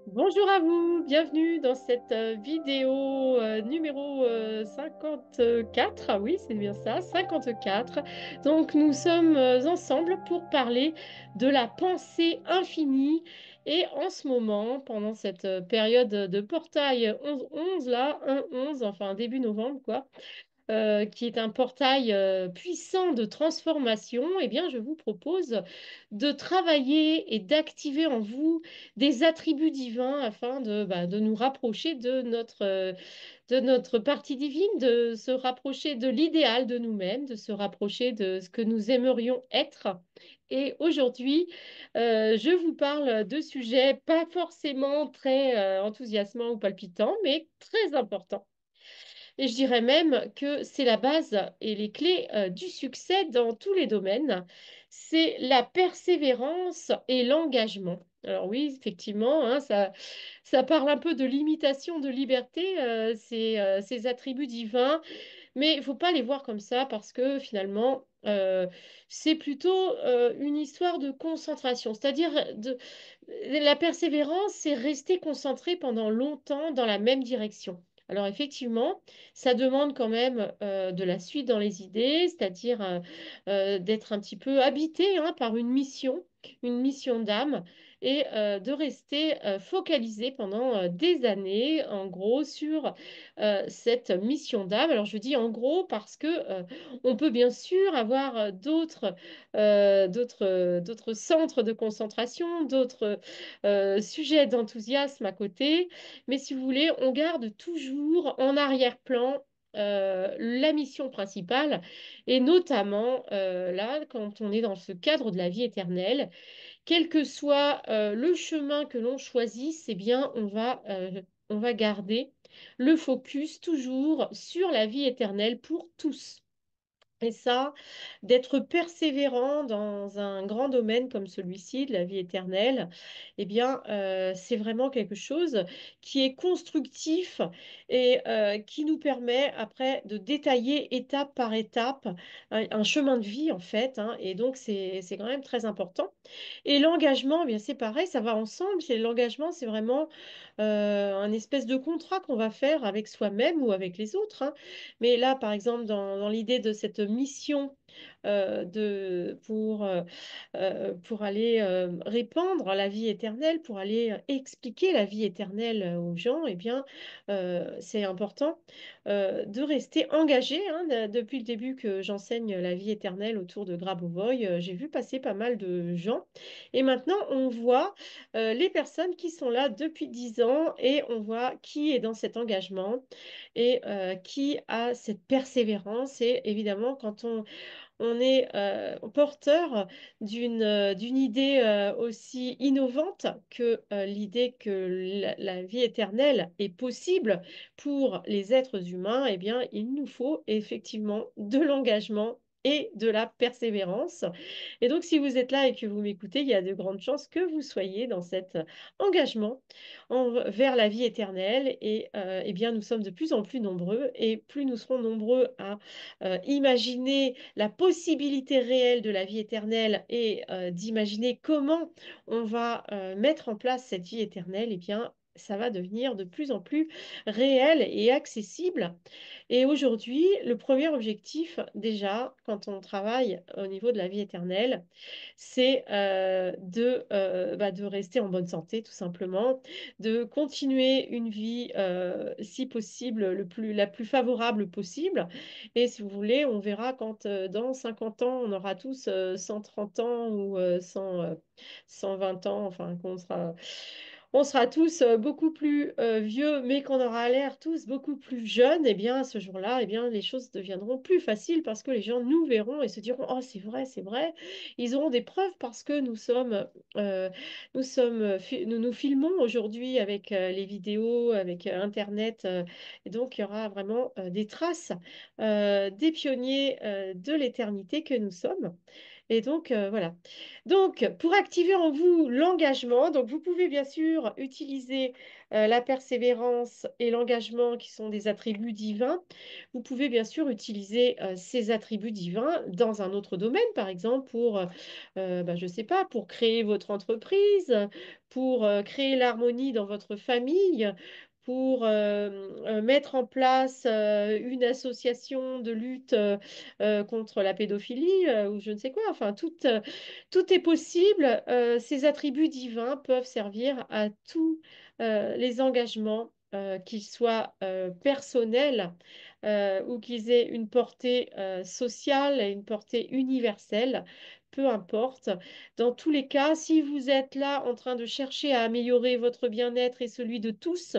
Bonjour à vous, bienvenue dans cette vidéo numéro 54. Ah oui, c'est bien ça, 54. Donc nous sommes ensemble pour parler de la pensée infinie. Et en ce moment, pendant cette période de portail 11-11, là, 1-11, enfin début novembre, quoi, qui est un portail puissant de transformation, eh bien, je vous propose de travailler et d'activer en vous des attributs divins afin de nous rapprocher de notre partie divine, de se rapprocher de l'idéal de nous-mêmes, de se rapprocher de ce que nous aimerions être. Et aujourd'hui, je vous parle de sujets pas forcément très enthousiasmants ou palpitants, mais très importants. Et je dirais même que c'est la base et les clés du succès dans tous les domaines. C'est la persévérance et l'engagement. Alors oui, effectivement, hein, ça parle un peu de limitation de liberté, ces attributs divins, mais il ne faut pas les voir comme ça parce que finalement, c'est plutôt une histoire de concentration. La persévérance, c'est rester concentré pendant longtemps dans la même direction. Alors effectivement, ça demande quand même de la suite dans les idées, c'est-à-dire d'être un petit peu habité hein, par une mission d'âme, et de rester focalisé pendant des années, en gros, sur cette mission d'âme. Alors je dis en gros parce que on peut bien sûr avoir d'autres centres de concentration, d'autres sujets d'enthousiasme à côté, mais si vous voulez, on garde toujours en arrière-plan la mission principale, et notamment là, quand on est dans ce cadre de la vie éternelle, quel que soit le chemin que l'on choisit, c'est bien, on va garder le focus toujours sur la vie éternelle pour tous. Et ça, d'être persévérant dans un grand domaine comme celui-ci, de la vie éternelle, eh bien, c'est vraiment quelque chose qui est constructif et qui nous permet après de détailler étape par étape un chemin de vie, en fait, hein. Et donc, c'est quand même très important. Et l'engagement, eh bien, c'est pareil, ça va ensemble. L'engagement, c'est vraiment un espèce de contrat qu'on va faire avec soi-même ou avec les autres, hein. Mais là, par exemple, dans l'idée de cette mission pour aller répandre la vie éternelle, pour aller expliquer la vie éternelle aux gens, eh bien, c'est important de rester engagé, hein. Depuis le début que j'enseigne la vie éternelle autour de Grabovoi, j'ai vu passer pas mal de gens. Et maintenant, on voit les personnes qui sont là depuis 10 ans et on voit qui est dans cet engagement et qui a cette persévérance. Et évidemment, quand on est porteur d'une idée aussi innovante que l'idée que la vie éternelle est possible pour les êtres humains, eh bien, il nous faut effectivement de l'engagement et de la persévérance. Et donc, si vous êtes là et que vous m'écoutez, il y a de grandes chances que vous soyez dans cet engagement vers la vie éternelle. Et eh bien, nous sommes de plus en plus nombreux, et plus nous serons nombreux à imaginer la possibilité réelle de la vie éternelle et d'imaginer comment on va mettre en place cette vie éternelle, eh bien, ça va devenir de plus en plus réel et accessible. Et aujourd'hui, le premier objectif, déjà, quand on travaille au niveau de la vie éternelle, c'est de rester en bonne santé, tout simplement, de continuer une vie, si possible, la plus favorable possible. Et si vous voulez, on verra quand dans 50 ans, on aura tous 130 ans ou 120 ans, enfin, on sera tous beaucoup plus vieux, mais qu'on aura l'air tous beaucoup plus jeunes. Et bien, à ce jour-là, eh bien, les choses deviendront plus faciles parce que les gens nous verront et se diront, oh, c'est vrai, c'est vrai. Ils auront des preuves parce que nous nous filmons aujourd'hui avec les vidéos, avec Internet. Et donc, il y aura vraiment des traces des pionniers de l'éternité que nous sommes. Et donc, voilà. Donc, pour activer en vous l'engagement, donc vous pouvez bien sûr utiliser la persévérance et l'engagement qui sont des attributs divins. Vous pouvez bien sûr utiliser ces attributs divins dans un autre domaine, par exemple pour, je sais pas, pour créer votre entreprise, pour créer l'harmonie dans votre famille, pour mettre en place une association de lutte contre la pédophilie ou je ne sais quoi. Enfin, tout est possible. Ces attributs divins peuvent servir à tous les engagements, qu'ils soient personnels ou qu'ils aient une portée sociale et une portée universelle. Peu importe. Dans tous les cas, si vous êtes là en train de chercher à améliorer votre bien-être et celui de tous,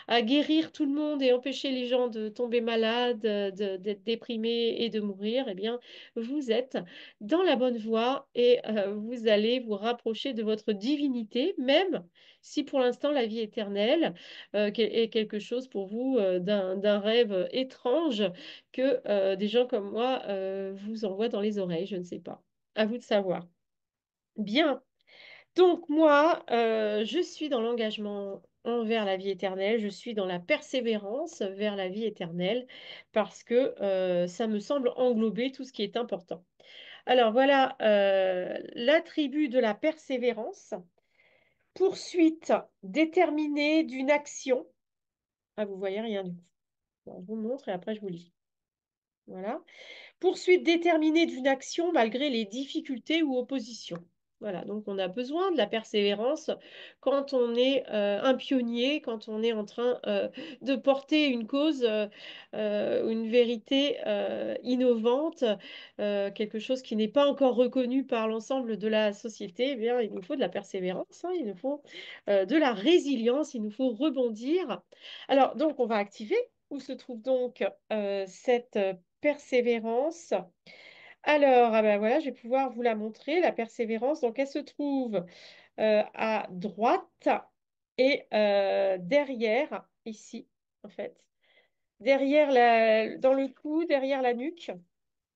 à guérir tout le monde et empêcher les gens de tomber malades, d'être déprimés et de mourir, eh bien, vous êtes dans la bonne voie et vous allez vous rapprocher de votre divinité, même si pour l'instant la vie éternelle est quelque chose pour vous d'un rêve étrange que des gens comme moi vous envoient dans les oreilles, je ne sais pas. À vous de savoir. Bien. Donc moi, je suis dans l'engagement envers la vie éternelle, je suis dans la persévérance vers la vie éternelle parce que ça me semble englober tout ce qui est important. Alors voilà l'attribut de la persévérance. Poursuite déterminée d'une action. Ah, vous voyez rien du coup. Bon, je vous montre et après je vous lis. Voilà. Poursuite déterminée d'une action malgré les difficultés ou oppositions. Voilà, donc on a besoin de la persévérance quand on est un pionnier, quand on est en train de porter une cause, une vérité innovante, quelque chose qui n'est pas encore reconnu par l'ensemble de la société. Eh bien, il nous faut de la persévérance, hein, il nous faut de la résilience, il nous faut rebondir. Alors, donc, on va activer. Où se trouve donc cette persévérance? Alors, ah ben voilà, je vais pouvoir vous la montrer, la persévérance. Donc, elle se trouve à droite et derrière, ici, en fait. Derrière dans le cou, derrière la nuque,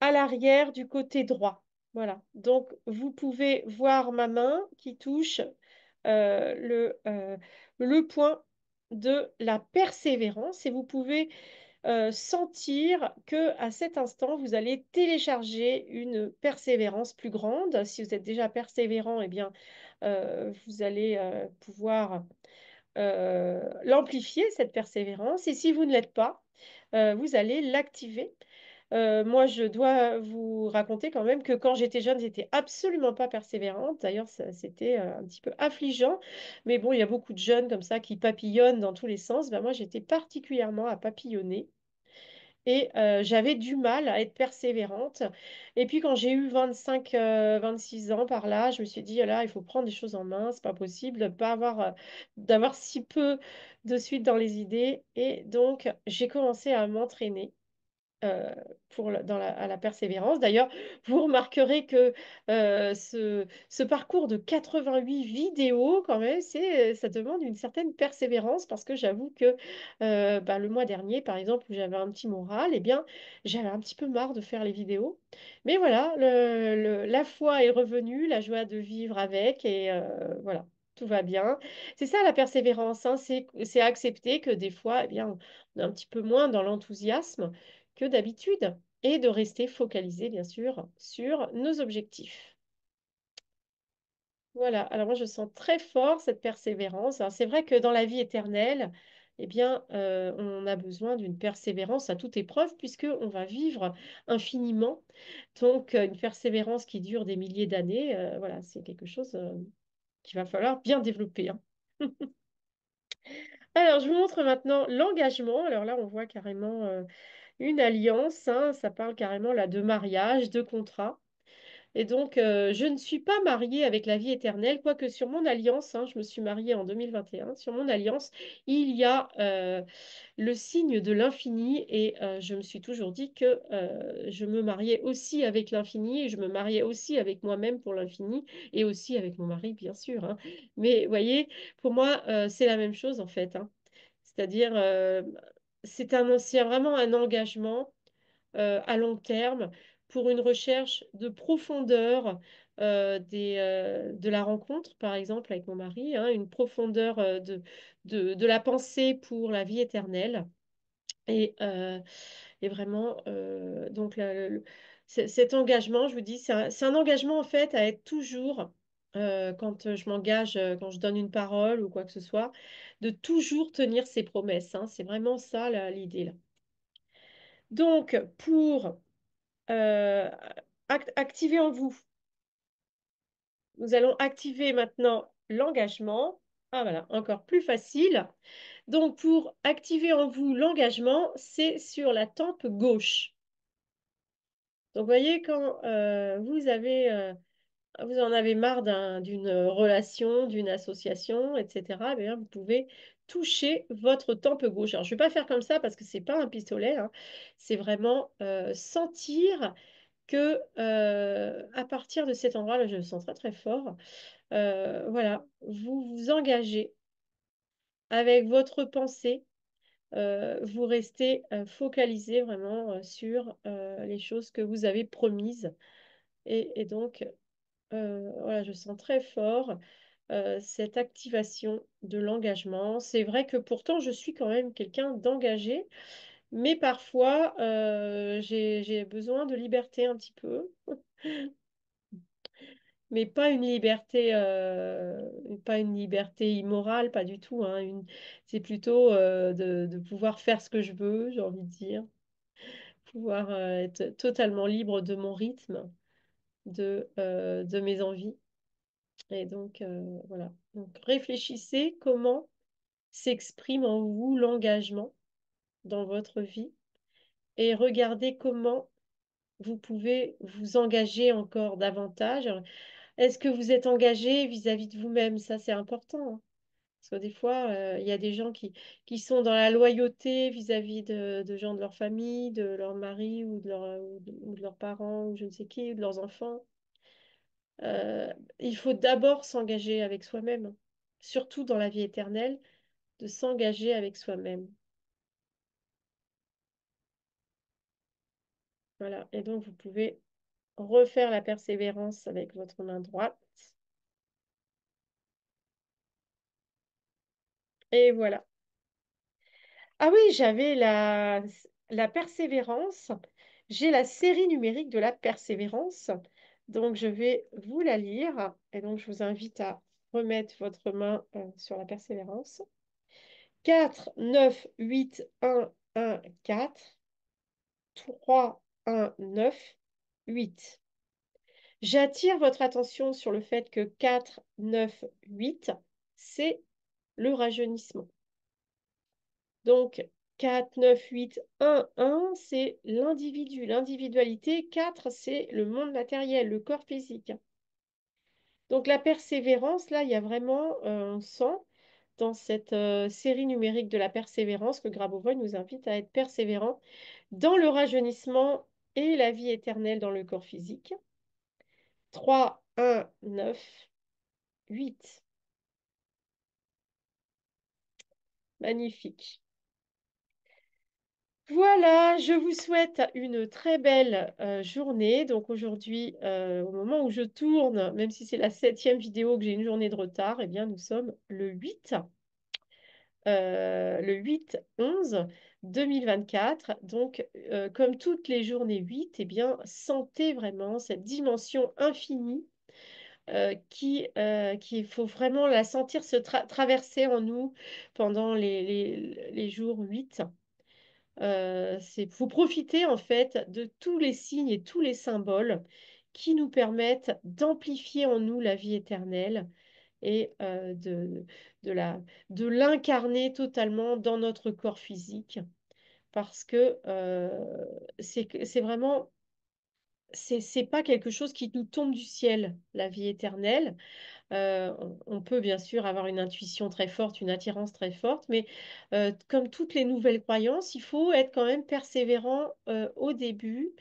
à l'arrière du côté droit. Voilà. Donc, vous pouvez voir ma main qui touche le point de la persévérance et vous pouvez sentir que à cet instant, vous allez télécharger une persévérance plus grande. Si vous êtes déjà persévérant, eh bien, vous allez pouvoir l'amplifier, cette persévérance. Et si vous ne l'êtes pas, vous allez l'activer. Moi, je dois vous raconter quand même que quand j'étais jeune, j'étais absolument pas persévérante. D'ailleurs, c'était un petit peu affligeant. Mais bon, il y a beaucoup de jeunes comme ça qui papillonnent dans tous les sens. Ben, moi, j'étais particulièrement à papillonner. Et j'avais du mal à être persévérante. Et puis quand j'ai eu 25, 26 ans par là, je me suis dit, ah là, il faut prendre des choses en main, c'est pas possible de pas avoir, d'avoir si peu de suite dans les idées. Et donc, j'ai commencé à m'entraîner euh, à la persévérance. D'ailleurs, vous remarquerez que ce parcours de 88 vidéos, quand même, ça demande une certaine persévérance parce que j'avoue que le mois dernier, par exemple, où j'avais un petit moral, eh bien, j'avais un petit peu marre de faire les vidéos. Mais voilà, la foi est revenue, la joie de vivre avec et voilà. Tout va bien. C'est ça la persévérance, hein, c'est accepter que des fois, eh bien, on est un petit peu moins dans l'enthousiasme que d'habitude et de rester focalisé, bien sûr, sur nos objectifs. Voilà, alors moi je sens très fort cette persévérance. Alors, c'est vrai que dans la vie éternelle, eh bien, on a besoin d'une persévérance à toute épreuve puisqu'on va vivre infiniment. Donc, une persévérance qui dure des milliers d'années, voilà, c'est quelque chose qu'il va falloir bien développer, hein. Alors, je vous montre maintenant l'engagement. Alors là, on voit carrément une alliance, hein, ça parle carrément là de mariage, de contrat. Et donc, je ne suis pas mariée avec la vie éternelle, quoique sur mon alliance, hein, je me suis mariée en 2021, sur mon alliance, il y a le signe de l'infini et je me suis toujours dit que je me mariais aussi avec l'infini et je me mariais aussi avec moi-même pour l'infini et aussi avec mon mari, bien sûr, hein. Mais vous voyez, pour moi, c'est la même chose en fait, hein. C'est-à-dire, c'est vraiment un engagement à long terme pour une recherche de profondeur de la rencontre, par exemple, avec mon mari, hein, une profondeur de la pensée pour la vie éternelle. Et, euh, et vraiment, donc cet engagement, je vous dis, c'est un engagement en fait à être toujours, quand je m'engage, quand je donne une parole ou quoi que ce soit, de toujours tenir ses promesses, hein. C'est vraiment ça l'idée là. Donc, pour euh, activer en vous, nous allons activer maintenant l'engagement. Ah voilà, encore plus facile. Donc, pour activer en vous l'engagement, c'est sur la tempe gauche. Donc, vous voyez, quand vous en avez marre d'une relation, d'une association, etc., eh bien, vous pouvez toucher votre tempe gauche. Alors, je ne vais pas faire comme ça parce que ce n'est pas un pistolet, hein. C'est vraiment sentir que à partir de cet endroit-là, je le sens très très fort, voilà, vous vous engagez avec votre pensée, vous restez focalisé vraiment sur les choses que vous avez promises. Et donc, voilà, je sens très fort cette activation de l'engagement. C'est vrai que pourtant, je suis quand même quelqu'un d'engagé, mais parfois, j'ai besoin de liberté un petit peu, mais pas une liberté, pas une liberté immorale, pas du tout, hein, c'est plutôt de pouvoir faire ce que je veux, j'ai envie de dire, pouvoir être totalement libre de mon rythme, de mes envies. Et donc, voilà. Donc, réfléchissez comment s'exprime en vous l'engagement dans votre vie et regardez comment vous pouvez vous engager encore davantage. Est-ce que vous êtes engagé vis-à-vis de vous-même? Ça, c'est important, hein. Parce que des fois, il y a des gens qui sont dans la loyauté vis-à-vis de gens de leur famille, de leur mari ou de leurs parents ou je ne sais qui, ou de leurs enfants. Il faut d'abord s'engager avec soi-même, surtout dans la vie éternelle, de s'engager avec soi-même. Voilà. Et donc, vous pouvez refaire la persévérance avec votre main droite. Et voilà. Ah oui, j'avais la persévérance. J'ai la série numérique de la persévérance. Donc, je vais vous la lire. Et donc, je vous invite à remettre votre main sur la persévérance. 4, 9, 8, 1, 1, 4, 3, 1, 9, 8. J'attire votre attention sur le fait que 4, 9, 8, c'est le rajeunissement. Donc, 4, 9, 8, 1, 1, c'est l'individu, l'individualité. 4, c'est le monde matériel, le corps physique. Donc, la persévérance, là, il y a vraiment, on sent dans cette série numérique de la persévérance que Grabovoi nous invite à être persévérant dans le rajeunissement et la vie éternelle dans le corps physique. 3, 1, 9, 8. Magnifique. Voilà, je vous souhaite une très belle journée. Donc aujourd'hui, au moment où je tourne, même si c'est la 7e vidéo que j'ai une journée de retard, eh bien nous sommes le 8/11/2024. Donc comme toutes les journées 8, eh bien sentez vraiment cette dimension infinie qu'il faut vraiment la sentir se traverser en nous pendant les jours 8. Faut profiter en fait de tous les signes et tous les symboles qui nous permettent d'amplifier en nous la vie éternelle et de de l'incarner totalement dans notre corps physique. Parce que c'est vraiment, c'est pas quelque chose qui nous tombe du ciel, la vie éternelle. On peut bien sûr avoir une intuition très forte, une attirance très forte, mais comme toutes les nouvelles croyances, il faut être quand même persévérant au début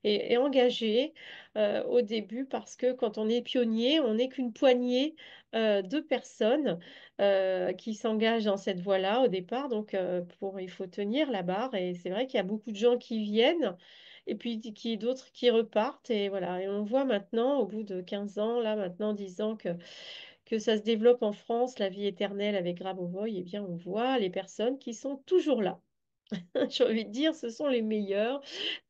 et engagé au début parce que quand on est pionnier, on n'est qu'une poignée de personnes qui s'engagent dans cette voie-là au départ. Donc, il faut tenir la barre et c'est vrai qu'il y a beaucoup de gens qui viennent et puis d'autres qui repartent. Et voilà. Et on voit maintenant, au bout de 15 ans, là maintenant 10 ans que ça se développe en France, la vie éternelle avec Grabovoi, eh bien on voit les personnes qui sont toujours là. J'ai envie de dire, ce sont les meilleurs.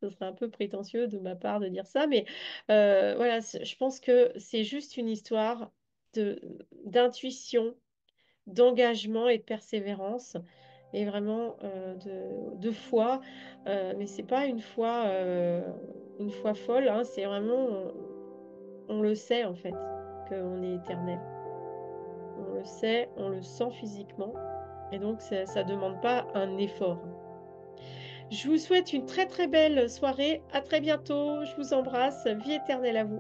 Ce serait un peu prétentieux de ma part de dire ça, mais voilà, je pense que c'est juste une histoire de d'intuition, d'engagement et de persévérance, et vraiment de foi. Mais c'est pas une foi folle, hein, c'est vraiment, on le sait en fait, qu'on est éternel. On le sait, on le sent physiquement, et donc ça demande pas un effort. Je vous souhaite une très très belle soirée. À très bientôt. Je vous embrasse. Vie éternelle à vous.